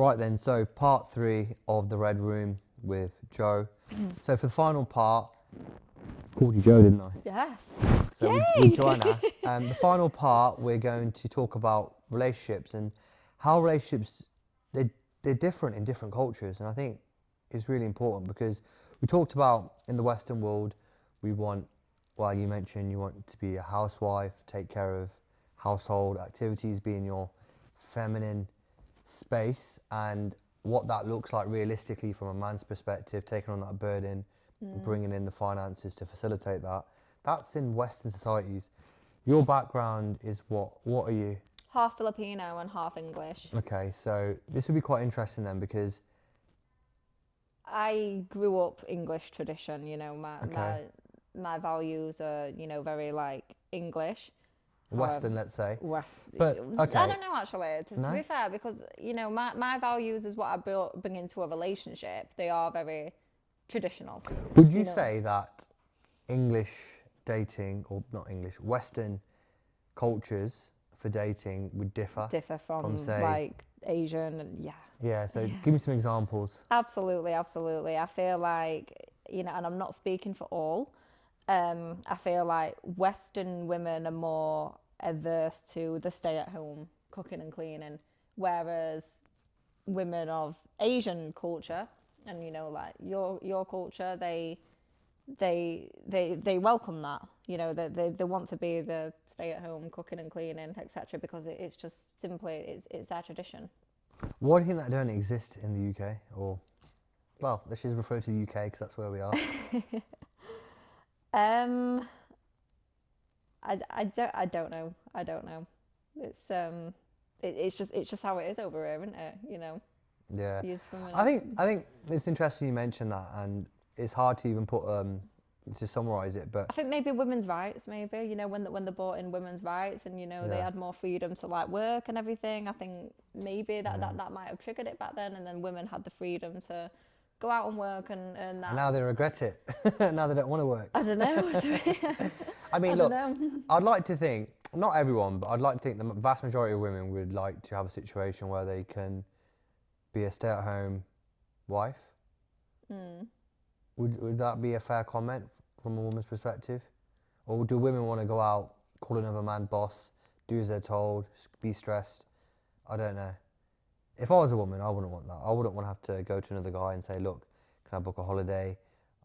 Right then, so part 3 of the Red Room with Jo. So for the final part, called you Jo, didn't I? Yes. So with Joanna, the final part, we're going to talk about relationships and how relationships, they're different in different cultures. And I think it's really important because we talked about in the Western world, we want, well, you mentioned you want to be a housewife, take care of household activities, be in your feminine space, and what that looks like realistically from a man's perspective, taking on that burden, bringing in the finances to facilitate that. That's in Western societies. Your background is what? What are you? Half Filipino and half English. Okay, so this would be quite interesting then because I grew up English tradition, you know, my values are, you know, very like English. Western, let's say. West. But, okay. I don't know actually, to No? be fair, because, you know, my values is what I bring into a relationship. They are very traditional. Would you say that English dating, or not English, Western cultures for dating would differ from say, like Asian and Yeah, so give me some examples. Absolutely. I feel like, you know, and I'm not speaking for all, I feel like Western women are more averse to the stay-at-home cooking and cleaning, whereas women of Asian culture and, you know, like your culture, they welcome that. You know, they want to be the stay-at-home cooking and cleaning, etc., because it's just simply it's their tradition. Why do you think that don't exist in the UK? Or, well, let's just refer to the UK because that's where we are. I don't know. It's just how it is over here, isn't it? You know. Yeah. I think it's interesting you mentioned that, and it's hard to even put to summarise it, but I think maybe women's rights, maybe, you know, when they brought in women's rights and, you know, they had more freedom to like work and everything. I think maybe that might have triggered it back then, and then women had the freedom to go out and work and earn that. And now they regret it. Now they don't want to work. I don't know. I mean, look, I'd like to think, not everyone, but I'd like to think the vast majority of women would like to have a situation where they can be a stay-at-home wife. Would that be a fair comment from a woman's perspective? Or do women want to go out, call another man boss, do as they're told, be stressed? I don't know. If I was a woman, I wouldn't want that. I wouldn't want to have to go to another guy and say, look, can I book a holiday?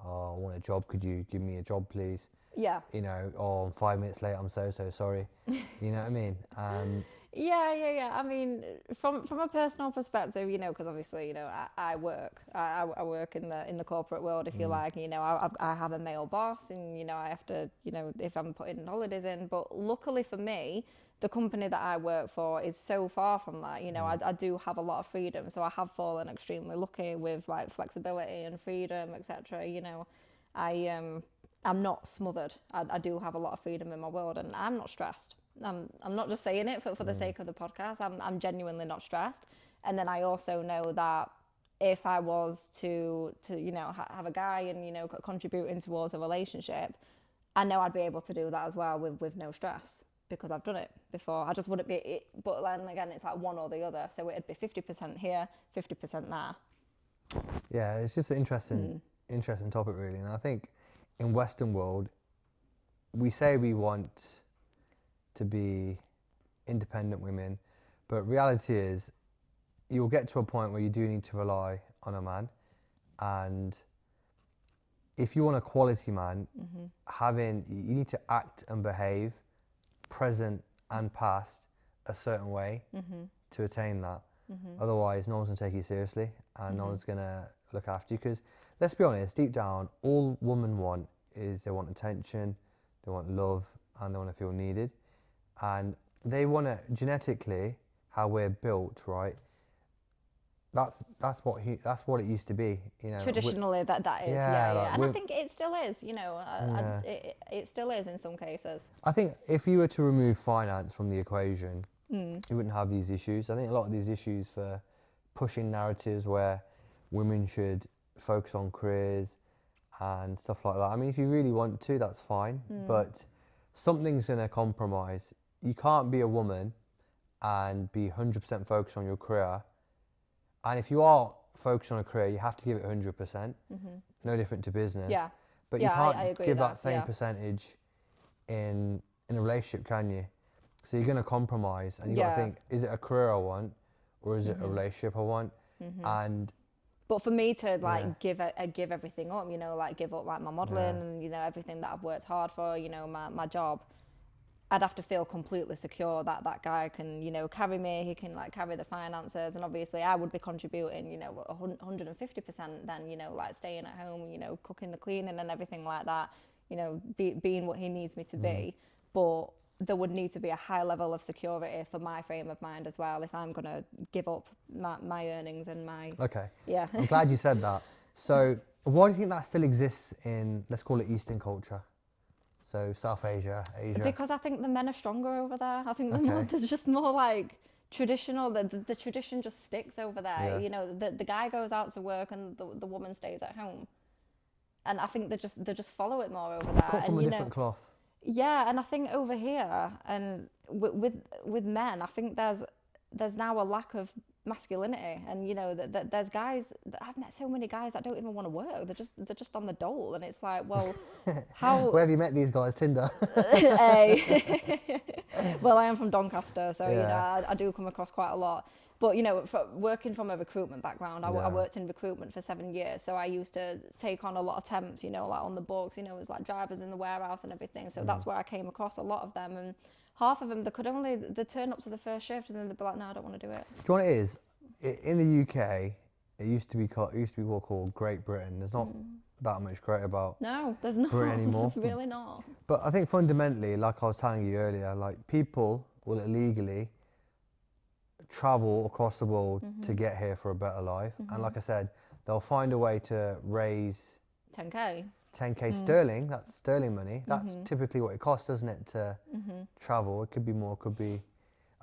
I want a job. Could you give me a job, please? Yeah. You know, or 5 minutes late, I'm so sorry. You know what I mean? Yeah. I mean, from a personal perspective, you know, because obviously, you know, I work in the corporate world, if you like. You know, I have a male boss, and, you know, I have to, you know, if I'm putting holidays in. But luckily for me, the company that I work for is so far from that. You know, I do have a lot of freedom, so I have fallen extremely lucky with like flexibility and freedom, etc. You know, I'm not smothered. I do have a lot of freedom in my world, and I'm not stressed. I'm not just saying it for the sake of the podcast. I'm genuinely not stressed. And then I also know that if I was to you know, have a guy and, you know, contributing towards a relationship, I know I'd be able to do that as well with no stress, because I've done it before. I just wouldn't be, but then again, it's like one or the other. So it'd be 50% here, 50% there. Yeah, it's just an interesting topic, really. And I think in Western world, we say we want to be independent women, but reality is you'll get to a point where you do need to rely on a man, and if you want a quality man, you need to act and behave, present and past, a certain way to attain that. Otherwise, no one's going to take you seriously, and no one's going to look after you. Because let's be honest, deep down, all women want is they want attention, they want love, and they want to feel needed. And they want to, genetically, how we're built, right? That's what it used to be, you know. Traditionally, that is, yeah. And I think it still is, you know. It still is in some cases. I think if you were to remove finance from the equation, you wouldn't have these issues. I think a lot of these issues for pushing narratives where women should focus on careers and stuff like that. I mean, if you really want to, that's fine, but something's going to compromise. You can't be a woman and be 100% focused on your career And if you are focused on a career, you have to give it 100%. No different to business. Yeah. But Yeah, you can't I agree give with that same percentage in a relationship, can you? So you're going to compromise, and you got to think: is it a career I want, or is it a relationship I want? And but for me to like give everything up, you know, like give up like my modelling and you know everything that I've worked hard for, you know, my job, I'd have to feel completely secure that that guy can, you know, carry me. He can like carry the finances, and obviously I would be contributing, you know, 150%. Then, you know, like staying at home, you know, cooking the cleaning and everything like that, you know, being what he needs me to be. But there would need to be a high level of security for my frame of mind as well if I'm going to give up my earnings and my... Okay. Yeah. I'm glad you said that. So why do you think that still exists in, let's call it Eastern culture? So South Asia, Asia. Because I think the men are stronger over there. I think there's just more like traditional. The tradition just sticks over there. Yeah. You know, the guy goes out to work and the woman stays at home. And I think they just follow it more over there. Cut from a different cloth. Yeah, and I think over here and with men, I think there's now a lack of masculinity, and you know that there's guys that I've met so many guys that don't even want to work. They're just on the dole, and it's like, well, how? Where have you met these guys? Tinder. Well, I am from Doncaster, so you know I do come across quite a lot. But you know, working from a recruitment background, I worked in recruitment for 7 years, so I used to take on a lot of temps, you know, like on the books, you know, as like drivers in the warehouse and everything. So that's where I came across a lot of them, and half of them they turn up to the first shift and then they'd be like, no, I don't want to do it. Do you know what it is? In the UK, it used to be what called Great Britain. There's not that much great about there's not Britain anymore. There's really not. But I think fundamentally, like I was telling you earlier, like people will illegally travel across the world to get here for a better life, and like I said, they'll find a way to raise 10k sterling. That's sterling money. That's typically what it costs, doesn't it, to travel? It could be more, could be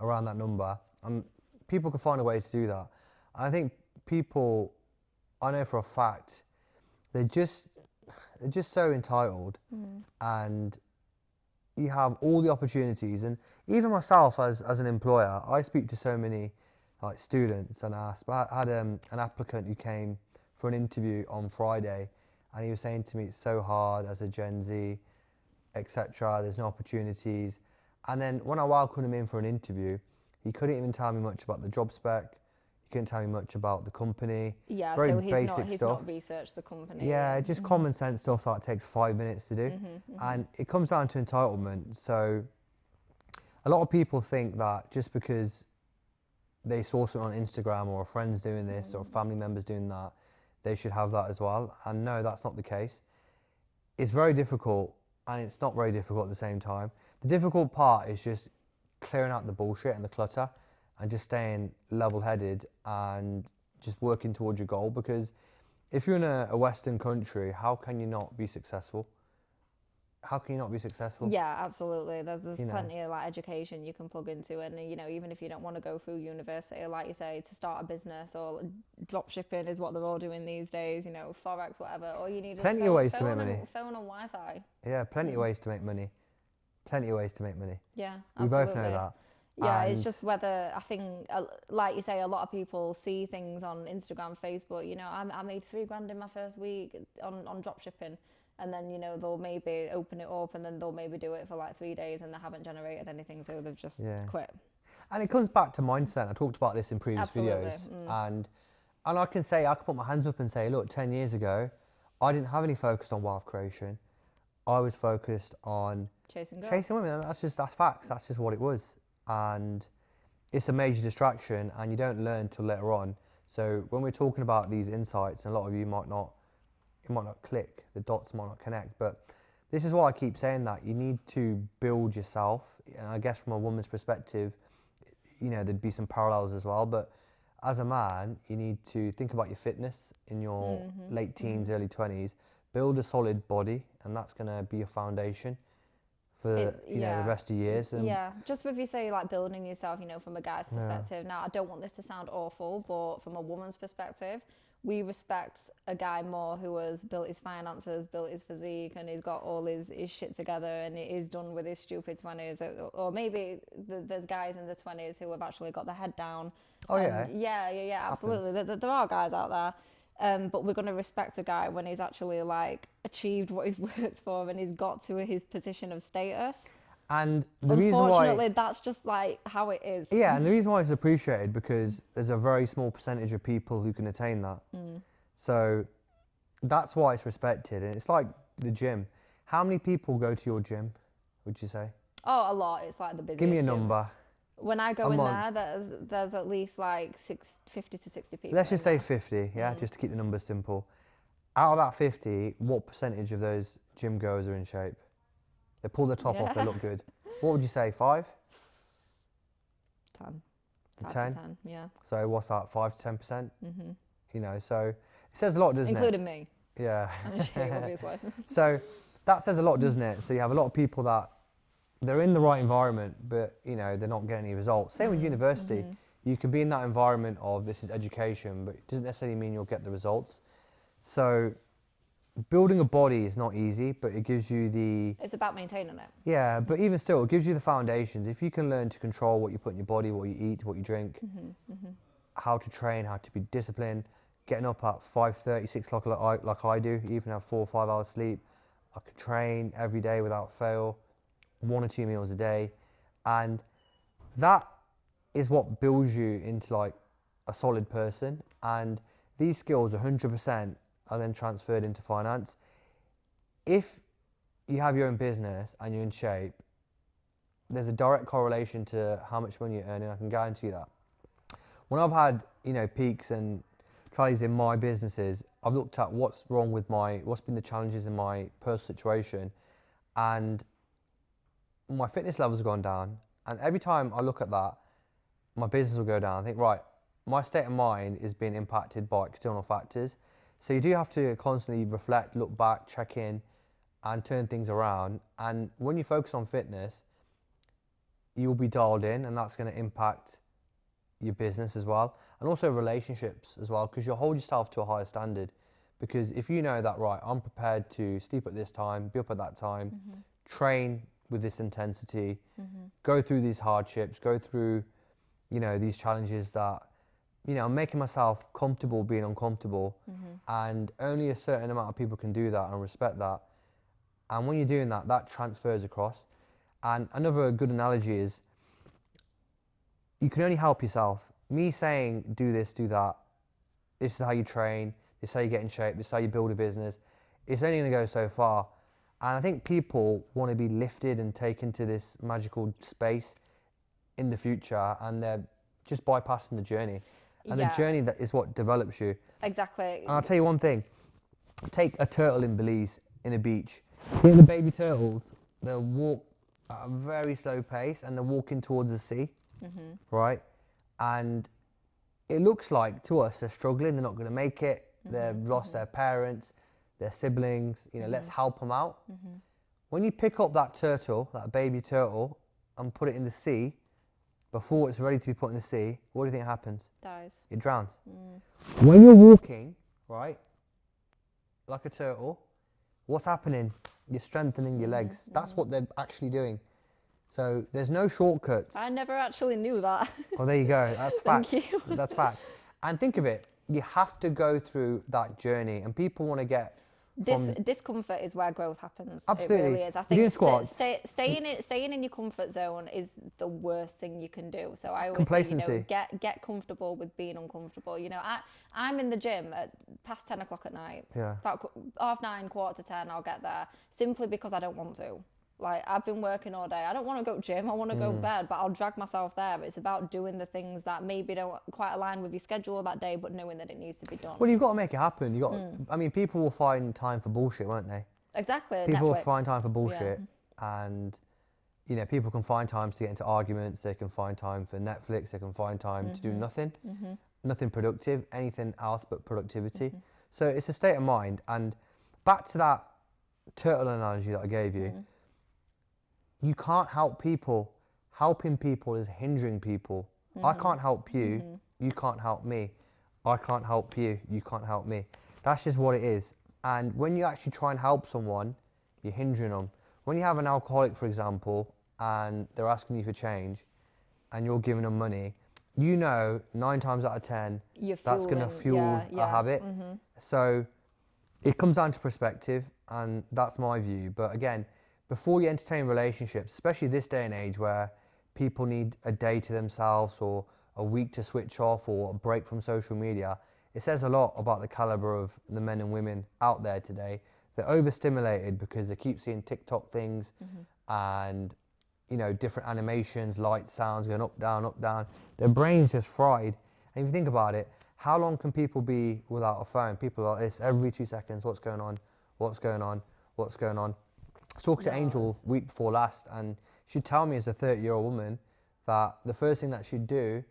around that number, and people can find a way to do that. And I think people, I know for a fact, they're just so entitled, and you have all the opportunities. And even myself as an employer, I speak to so many like students and ask. But I had an applicant who came for an interview on Friday, and he was saying to me, it's so hard as a Gen Z, etc. There's no opportunities. And then when I welcomed him in for an interview, he couldn't even tell me much about the job spec. He couldn't tell me much about the company. Yeah, very so basic he's stuff. not researched the company. Yeah, just common sense stuff that takes 5 minutes to do. And it comes down to entitlement. So a lot of people think that just because they saw something on Instagram or a friend's doing this or family members doing that, they should have that as well. And no, that's not the case. It's very difficult, and it's not very difficult at the same time. The difficult part is just clearing out the bullshit and the clutter and just staying level-headed and just working towards your goal. Because if you're in a Western country, how can you not be successful? How can you not be successful? Yeah, absolutely. There's plenty of like education you can plug into, and you know, even if you don't want to go through university, like you say, to start a business, or drop shipping is what they're all doing these days. You know, forex, whatever. All you need is plenty of ways to make money. Phone and Wi-Fi. Yeah, plenty of ways to make money. Plenty of ways to make money. Yeah, absolutely. We both know that. Yeah, it's just whether, I think, like you say, a lot of people see things on Instagram, Facebook. You know, I made $3,000 in my first week on drop shipping. And then, you know, they'll maybe open it up and then they'll maybe do it for like 3 days and they haven't generated anything, so they've just quit. And it comes back to mindset. I talked about this in previous videos. And I can put my hands up and say, look, 10 years ago, I didn't have any focus on wealth creation. I was focused on chasing women. That's facts. That's just what it was. And it's a major distraction, and you don't learn till later on. So when we're talking about these insights, and a lot of you might not click, the dots might not connect, but this is why I keep saying that you need to build yourself. And I guess from a woman's perspective, you know, there'd be some parallels as well, but as a man, you need to think about your fitness in your late teens, early 20s, build a solid body, and that's going to be your foundation for the rest of years. And just with you say like building yourself, you know, from a guy's perspective. Now, I don't want this to sound awful, but from a woman's perspective, we respect a guy more who has built his finances, built his physique, and he's got all his shit together, and it is done with his stupid 20s. Or maybe there's guys in the 20s who have actually got their head down. Oh, yeah. Yeah, absolutely. There are guys out there. But we're going to respect a guy when he's actually like achieved what he's worked for and he's got to his position of status. And the reason why, unfortunately, that's just like how it is. Yeah, and the reason why it's appreciated because there's a very small percentage of people who can attain that. So that's why it's respected. And it's like the gym. How many people go to your gym, would you say? Oh, a lot. It's like the busiest Give me a gym. number. When I go in there, there's at least like 50 to 60 people. Let's just say 50, yeah, just to keep the numbers simple. Out of that 50, what percentage of those gym goers are in shape? They pull the top off, they look good. What would you say, 5? 10. 10? 10, yeah. So what's that, 5 to 10%? You know, so it says a lot, doesn't Including me. Yeah. I'm in shape, obviously. So that says a lot, doesn't it? So you have a lot of people that they're in the right environment, but you know they're not getting any results. Same with university. You can be in that environment of this is education, but it doesn't necessarily mean you'll get the results. So building a body is not easy, but it gives you the... It's about maintaining it. Yeah, but even still, it gives you the foundations. If you can learn to control what you put in your body, what you eat, what you drink, how to train, how to be disciplined, getting up at 5:30, 6 o'clock like I do, even have 4 or 5 hours sleep. I can train every day without fail, 1 or 2 meals a day. And that is what builds you into like a solid person. And these skills 100% are then transferred into finance. If you have your own business and you're in shape, there's a direct correlation to how much money you're earning. I can guarantee that. When I've had, you know, peaks and tries in my businesses, I've looked at what's wrong with what's been the challenges in my personal situation, and my fitness levels have gone down. And every time I look at that, my business will go down. I think, right, my state of mind is being impacted by external factors. So you do have to constantly reflect, look back, check in, and turn things around. And when you focus on fitness, you'll be dialed in, and that's going to impact your business as well, and also relationships as well, because you'll hold yourself to a higher standard. Because if you know that, right, I'm prepared to sleep at this time, be up at that time, train with this intensity, go through these hardships, go through, you know, these challenges that, you know, I'm making myself comfortable being uncomfortable, and only a certain amount of people can do that and respect that. And when you're doing that, that transfers across. And another good analogy is, you can only help yourself. Me saying, do this, do that, this is how you train, this is how you get in shape, this is how you build a business, it's only going to go so far. And I think people want to be lifted and taken to this magical space in the future, and they're just bypassing the journey. And the journey that is what develops you. Exactly. And I'll tell you one thing. Take a turtle in Belize, in a beach. Here's the baby turtles. They'll walk at a very slow pace, and they're walking towards the sea. Right? And it looks like to us they're struggling, they're not going to make it, they've lost their parents, their siblings, you know, let's help them out. When you pick up that turtle, that baby turtle, and put it in the sea, before it's ready to be put in the sea, what do you think happens? Dies. It drowns. When you're walking, right, like a turtle, what's happening? You're strengthening your legs. That's what they're actually doing. So there's no shortcuts. I never actually knew that. Oh, there you go. That's fact. Thank you. That's fact. And think of it. You have to go through that journey, and people want to get discomfort is where growth happens. Absolutely. It really is. I think doing squats. Staying in your comfort zone is the worst thing you can do. So I always Complacency. say, you know, get comfortable with being uncomfortable. You know, I'm in the gym at past 10 o'clock at night. Yeah. About 9:30, 10:15, I'll get there simply because I don't want to. Like, I've been working all day. I don't want to go to gym. I want to go to bed, but I'll drag myself there. It's about doing the things that maybe don't quite align with your schedule that day, but knowing that it needs to be done. Well, you've got to make it happen. You got. I mean, people will find time for bullshit, won't they? Exactly. People will Netflix. find time for bullshit, and you know, people can find time to get into arguments. They can find time for Netflix. They can find time to do nothing, nothing productive, anything else but productivity. So it's a state of mind. And back to that turtle analogy that I gave you. You can't help people. Helping people is hindering people. I can't help you. You can't help me. I can't help you, you can't help me. That's just what it is. And when you actually try and help someone, you're hindering them. When you have an alcoholic, for example, and they're asking you for change, and you're giving them money, you know 9 times out of 10, that's going to fuel a habit. So it comes down to perspective, and that's my view. But again, before you entertain relationships, especially this day and age where people need a day to themselves or a week to switch off or a break from social media, it says a lot about the caliber of the men and women out there today. They're overstimulated because they keep seeing TikTok things and, you know, different animations, lights, sounds going up, down. Their brain's just fried. And if you think about it, how long can people be without a phone? People are like this every 2 seconds. What's going on? What's going on? What's going on? I was talking to Angel week before last, and she'd tell me as a 30-year-old woman that the first thing that she'd do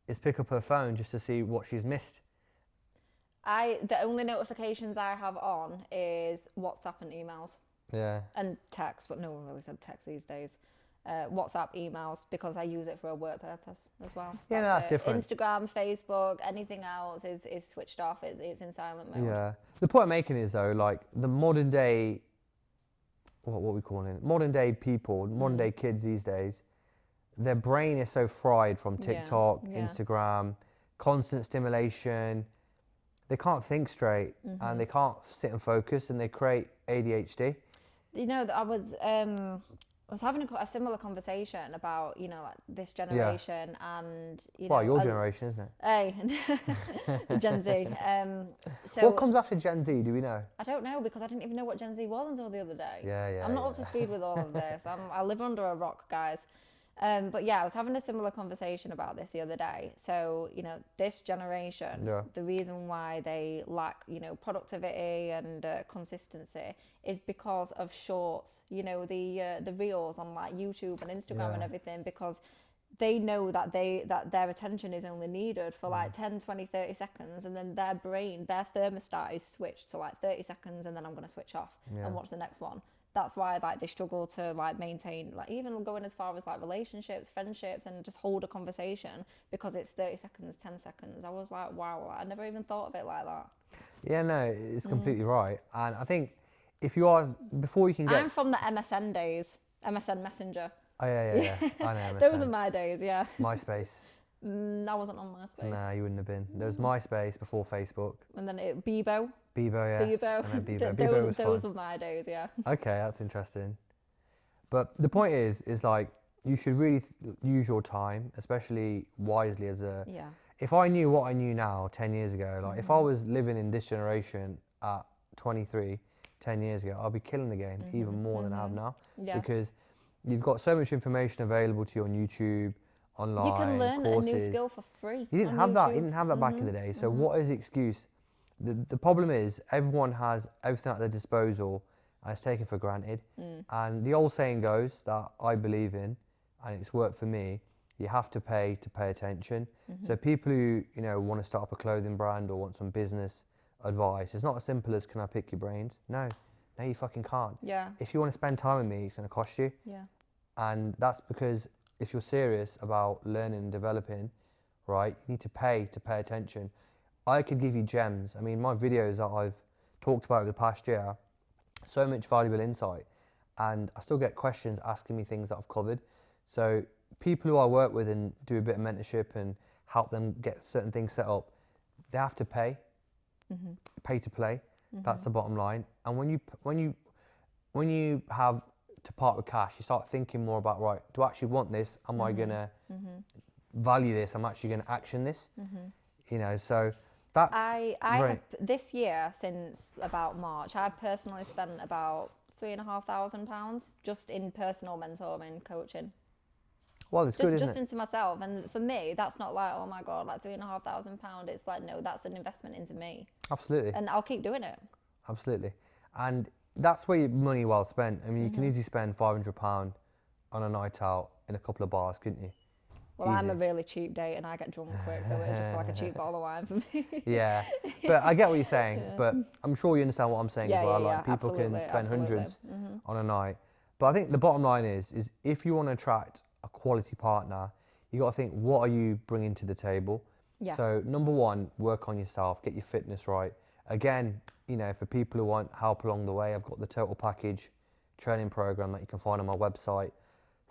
is pick up her phone just to see what she's missed. The only notifications I have on is WhatsApp and emails. Yeah. And text, but no one really said text these days. WhatsApp, emails, because I use it for a work purpose as well. Yeah, that's different. Instagram, Facebook, anything else is switched off. It's in silent mode. Yeah. The point I'm making is, though, like the modern day, what we calling it? Modern day people, modern day kids these days, their brain is so fried from TikTok, Instagram, constant stimulation. They can't think straight and they can't sit and focus, and they create ADHD. You know, I was having a similar conversation about, you know, like this generation and, you know... Well, your generation, isn't it? Hey, Gen Z. So what comes after Gen Z, do we know? I don't know, because I didn't even know what Gen Z was until the other day. Yeah. I'm not up to speed with all of this. I live under a rock, guys. But yeah, I was having a similar conversation about this the other day. So, you know, this generation, the reason why they lack, you know, productivity and consistency is because of shorts, you know, the reels on like YouTube and Instagram and everything, because they know that their attention is only needed for like 10, 20, 30 seconds, and then their brain, their thermostat is switched to like 30 seconds, and then I'm going to switch off and watch the next one. That's why like they struggle to like maintain, like even going as far as like relationships, friendships, and just hold a conversation, because it's 30 seconds, 10 seconds. I was like, wow, I never even thought of it like that. Yeah, no, it's completely right. And I think if you are, before you can get... I'm from the MSN days, MSN Messenger. Oh, yeah. I know MSN. Those are my days, yeah. MySpace. I wasn't on MySpace. No, you wouldn't have been. There was MySpace before Facebook. And then Bebo. Bebo, yeah. Bebo. And then Bebo. Bebo was those fun. were my days, yeah. Okay, that's interesting. But the point is like, you should really use your time, especially wisely as a... Yeah. If I knew what I knew now 10 years ago, like if I was living in this generation at 23, 10 years ago, I'll be killing the game even more than I have now. Yeah. Because you've got so much information available to you on YouTube, online, you can learn courses. a new skill for free. You didn't have that. You didn't have that back in the day. So what is the excuse? The problem is everyone has everything at their disposal and it's taken for granted. And the old saying goes that I believe in, and it's worked for me, you have to pay attention. So people who, you know, want to start up a clothing brand or want some business advice, it's not as simple as, can I pick your brains? No, you fucking can't. Yeah. If you want to spend time with me, it's going to cost you. Yeah. And that's because if you're serious about learning and developing, right, you need to pay attention. I could give you gems. I mean, my videos that I've talked about over the past year, so much valuable insight, and I still get questions asking me things that I've covered. So people who I work with and do a bit of mentorship and help them get certain things set up, they have to pay. Pay to play. That's the bottom line. And when you have to part with cash, you start thinking more about, right, do I actually want this? Am I gonna value this? I'm actually gonna action this. You know, so that's I have, this year, since about March, I've personally spent about £3,500 just in personal mentoring, coaching. Well, it's good, isn't it? Just into myself. And for me, that's not like, oh my God, like £3,500. It's like, no, that's an investment into me. Absolutely. And I'll keep doing it. Absolutely. And that's where your money well spent. I mean, you can easily spend £500 on a night out in a couple of bars, couldn't you? Well, easy. I'm a really cheap date and I get drunk quick, so it'd just be like a cheap bottle of wine for me. Yeah, but I get what you're saying, but I'm sure you understand what I'm saying as well. Like people can spend hundreds on a night. But I think the bottom line is if you want to attract a quality partner, you got to think, what are you bringing to the table? Yeah. So number one, work on yourself, get your fitness right. Again, for people who want help along the way, I've got the total package training program that you can find on my website,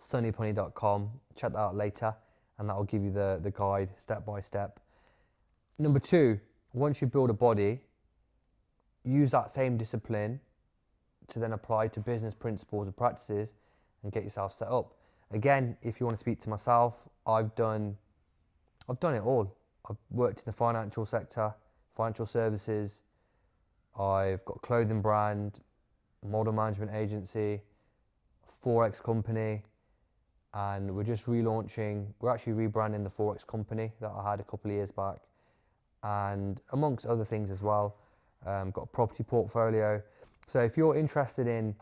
sunnypunni.com. Check that out later, and that will give you the guide step by step. Number two, once you build a body, use that same discipline to then apply to business principles and practices and get yourself set up. Again, if you want to speak to myself, I've done it all. I've worked in the financial sector, financial services. I've got a clothing brand, model management agency, Forex company, and we're just relaunching. We're actually rebranding the Forex company that I had a couple of years back, and amongst other things as well. Got a property portfolio. So if you're interested in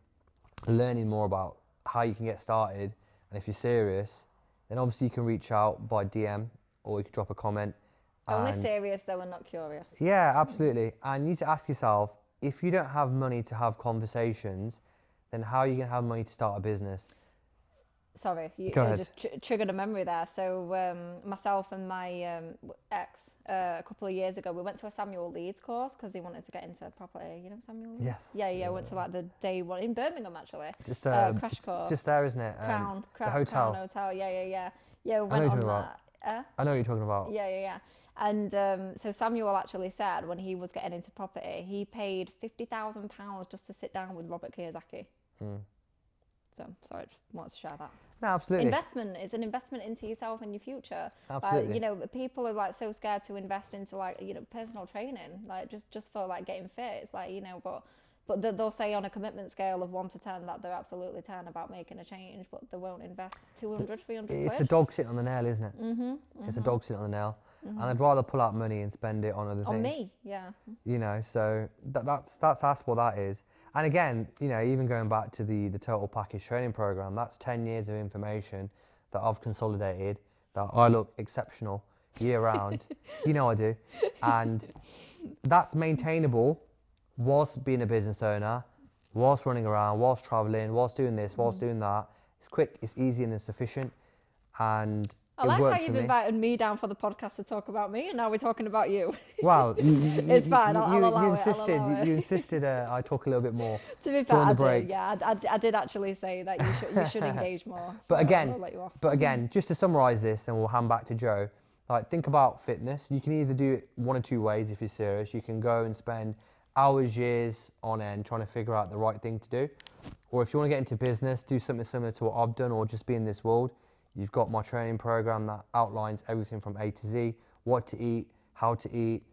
learning more about how you can get started, and if you're serious, then obviously you can reach out by DM or you can drop a comment. Only serious though and not curious. Yeah, absolutely. And you need to ask yourself, if you don't have money to have conversations, then how are you going to have money to start a business? Sorry, you just triggered a memory there. So myself and my ex, a couple of years ago, we went to a Samuel Leeds course because he wanted to get into property. You know Samuel Leeds? Yes. Yeah. Went to like the day one in Birmingham actually. Just crash course. Just there, isn't it? Crown, the hotel. Crown Hotel. Yeah. Yeah, we went on that. I know what you're talking about. Yeah. And so Samuel actually said when he was getting into property, he paid £50,000 just to sit down with Robert Kiyosaki. So, sorry, just wanted to share that. No, absolutely. Investment. It's an investment into yourself and your future. Absolutely. People are like so scared to invest into personal training, like just for like getting fit. It's like, but they'll say on a commitment scale of 1 to 10 that they're absolutely 10 about making a change, but they won't invest 200, 300 quid. It's a dog sitting on the nail, isn't it? It's a dog sitting on the nail. And I'd rather pull out money and spend it on other things. On me, yeah. So that's what that is. And again, even going back to the total package training program, that's 10 years of information that I've consolidated, that I look exceptional year round. I do. And that's maintainable whilst being a business owner, whilst running around, whilst traveling, whilst doing this, whilst doing that. It's quick, it's easy, and it's efficient. And I like how you've invited me down for the podcast to talk about me, and now we're talking about you. Well, it's fine. I'll allow it. You insisted I talk a little bit more. To be fair, I did. Yeah, I did actually say that you should engage more. So but again, just to summarise this, and we'll hand back to Joe. Like, think about fitness. You can either do it one or two ways if you're serious. You can go and spend hours, years on end trying to figure out the right thing to do, or if you want to get into business, do something similar to what I've done, or just be in this world. You've got my training program that outlines everything from A to Z, what to eat, how to eat,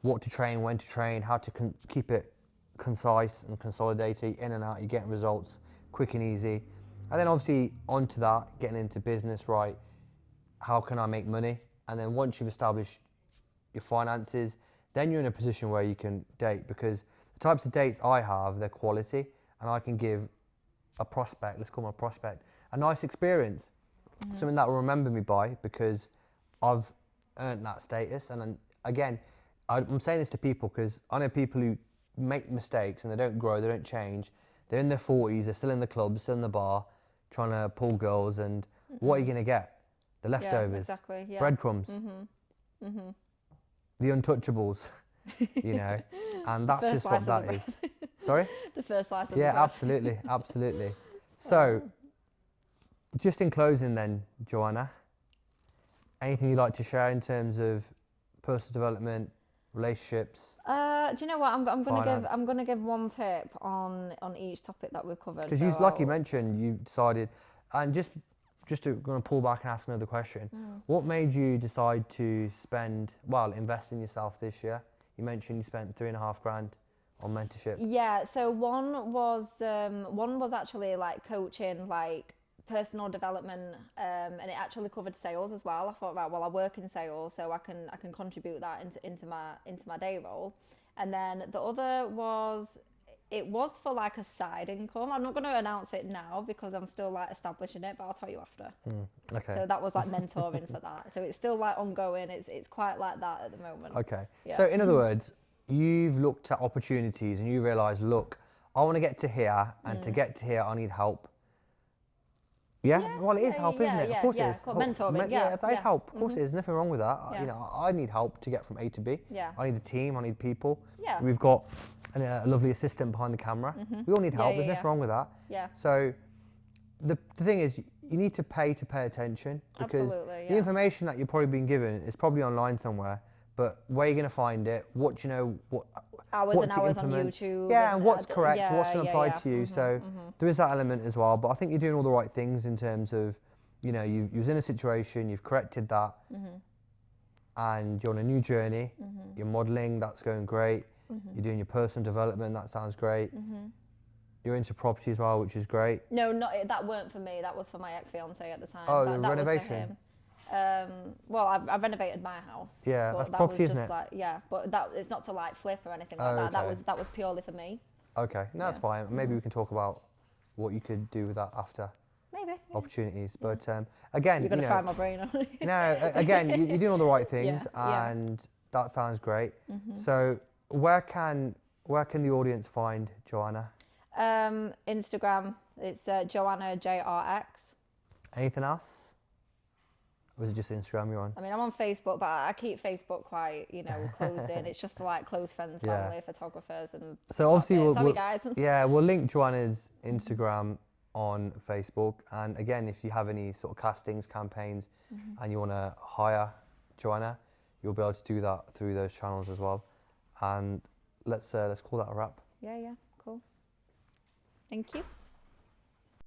what to train, when to train, how to keep it concise and consolidated, in and out, you're getting results quick and easy. And then obviously onto that, getting into business, right, how can I make money? And then once you've established your finances, then you're in a position where you can date, because the types of dates I have, they're quality, and I can give a prospect, let's call them a prospect, a nice experience. Something that will remember me by, because I've earned that status. And then, again, I'm saying this to people because I know people who make mistakes and they don't grow, they don't change. They're in their 40s, they're still in the club, still in the bar, trying to pull girls. And what are you going to get? The leftovers, breadcrumbs, the untouchables, and that's just what that is. Sorry? The first slice of the bread. Yeah, absolutely. So, just in closing then, Joanna, anything you'd like to share in terms of personal development, relationships? Do you know what? I'm gonna give one tip on each topic that we've covered. Because like you mentioned, you decided, and just to going to pull back and ask another question. What made you decide to invest in yourself this year? You mentioned you spent $3,500 on mentorship. Yeah. So one was actually like coaching, like personal development, and it actually covered sales as well. I thought, right, well, I work in sales, so I can contribute that into my day role. And then the other was for like a side income. I'm not going to announce it now because I'm still like establishing it, but I'll tell you after. Okay. So that was like mentoring for that. So it's still like ongoing. It's quite like that at the moment. Okay. Yeah. So in other words, you've looked at opportunities and you realise, look, I want to get to here, and to get to here, I need help. Yeah, well, it is help, isn't it? Of course it is. Mentoring, that is help. Of course it is. Nothing wrong with that. Yeah. You know, I need help to get from A to B. Yeah. I need a team. I need people. Yeah. We've got a lovely assistant behind the camera. We all need help. There's nothing wrong with that. Yeah. So the thing is, you need to pay attention, because the information that you're probably being given is probably online somewhere. But where you're going to find it, what do you know, what hours what and to hours implement. on YouTube. Yeah, and what's correct, what's going to apply to you. Mm-hmm, so there is that element as well. But I think you're doing all the right things in terms of, you know, you was in a situation, you've corrected that, and you're on a new journey. You're modelling, that's going great. You're doing your personal development, that sounds great. You're into property as well, which is great. No, that weren't for me. That was for my ex-fiance at the time. Oh, that the renovation. Was for him. Well, I've renovated my house. Yeah, but that's that property, was isn't just it? like, yeah, but it's not to like flip or anything like that. Okay. That was purely for me. Okay, no, that's fine. Maybe we can talk about what you could do with that after. Maybe. Opportunities, but again, you're gonna fry my brain. No, again, you're doing all the right things, and that sounds great. So, where can the audience find Joanna? Instagram, it's Joanna JRX. Anything else? Or is it just Instagram you're on? I mean, I'm on Facebook, but I keep Facebook quite, closed in. It's just like close friends, family, photographers, and so obviously sorry guys. we'll link Joanna's Instagram on Facebook. And again, if you have any sort of castings campaigns and you want to hire Joanna, you'll be able to do that through those channels as well. And let's call that a wrap. Yeah, cool. Thank you.